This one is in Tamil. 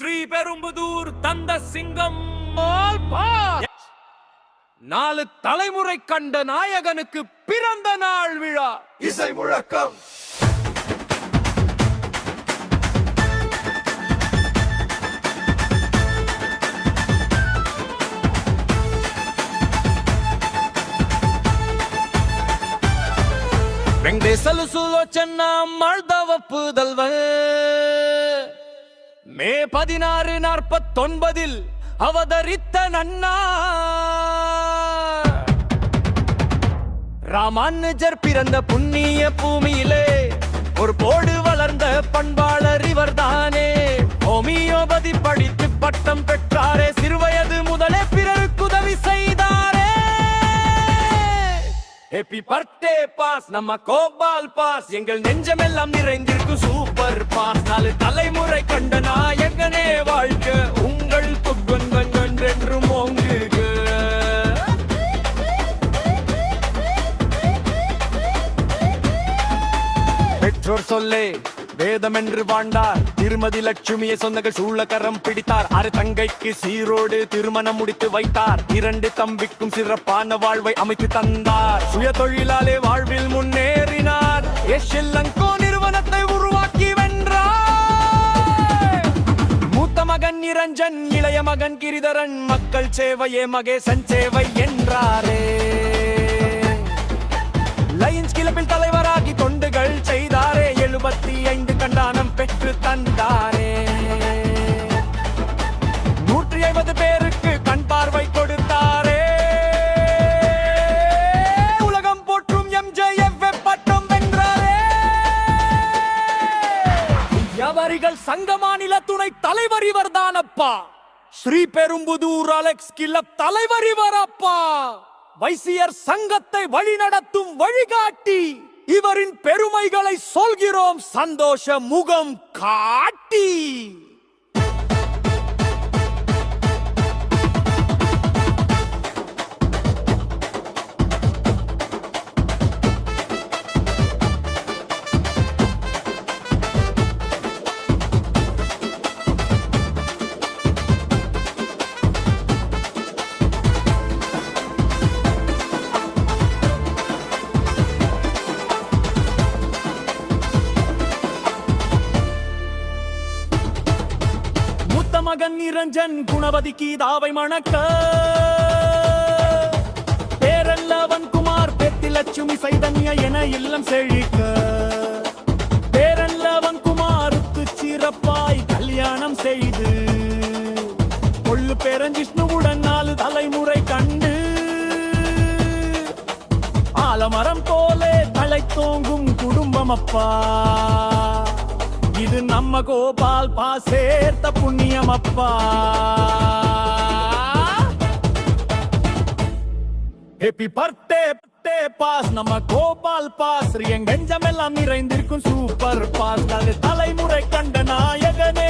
ஸ்ரீபெரும்புதூர் தந்த சிங்கம் 4 தலைமுறை கண்ட நாயகனுக்கு பிறந்த நாள் விழா. இசை முழக்கம். వెంకటేశలు సులోచన మర్దవపు దల్వ மே 1649 அவதரித்த நன்னா ராமானுஜர் பிறந்த புண்ணிய பூமியிலே ஒரு போடு வளர்ந்த பண்பாளர் இவர்தானே. ஹோமியோபதி படித்து பட்டம் பெற்றாரே, சிறுவயது முதலே பிறருக்கு உதவி செய்தாரே. ஹேப்பி பர்த்டே பாஸ் நம்ம கோபால் பாஸ், எங்கள் நெஞ்சமெல்லாம் நிறைந்திருக்கும் சூப்பர் பாஸ். 4 தலைமுறை கண்ட நாயகனே வாழ்க, உங்கள் புகழ்கள் என்றும் ஓங்குக. பெற்றோர் சொல்லே வேதம் என்று வாழ்ந்தார், திருமதி லட்சுமியை சொந்தங்கள் சூழகரம் பிடித்தார். 6 தங்கைக்கு சீரோடு திருமணம் முடித்து வைத்தார், 2 தம்பிக்கும் சிறப்பான வாழ்வை அமைத்து தந்தார். சுய தொழிலாலே வாழ்வில் முன்னேறினார், எஸ்எல்என்கோ நிறுவனத்தை உருவாக்கி வென்றார். மூத்த மகன் நிரஞ்சன், இளைய மகன் கிரிதரன், மக்கள் சேவையே மகேசன் சேவை என்றாரே. லயன்ஸ் கிளப்பில் தலைவராகி தொண்டுகள் செய்தாரே, 75 கண்டானம் பெற்று தந்தாரே. 150 பேருக்கு கண் பார்வை கொடுத்தாரே. உலகம் போற்றும் MJF பட்டம் வென்றாரே. வியாபாரிகள் சங்க மாநில துணை தலைவர் இவர்தானப்பா. ஸ்ரீபெரும்புதூர் அலெக்ஸ் கிளப் தலைவர் இவரப்பா. வைசியர் சங்கத்தை வழிநடத்தும் வழிகாட்டி, இவரின் பெருமைகளை சொல்கிறோம் சந்தோஷ முகம் காட்டி. மகன் நிரஞ்சன் குணவதி கீதாவை மணக்க, பேரல்லவன் குமார் பெத்தி லட்சுமி சைதன்ய என இல்லம் செழிக்க. பேரல்லவன் குமாருக்கு சிறப்பாய் கல்யாணம் செய்து, கொள்ளு பேரஞ்சிஷ்ணுவுடன் 4 தலைமுறை கண்டு, ஆலமரம் போலே தலை தோங்கும் குடும்பம் அப்பா. இது நம்ம கோபால் பாஸ் சேர்த்த புண்ணியம் அப்பா. ஹேப்பி பர்த்டே பாஸ் நம்ம கோபால் பாஸ், எங்க நெஞ்சமெல்லாம் நிறைந்திருக்கும் சூப்பர் பாஸ். 4 தலைமுறை கண்ட நாயகனே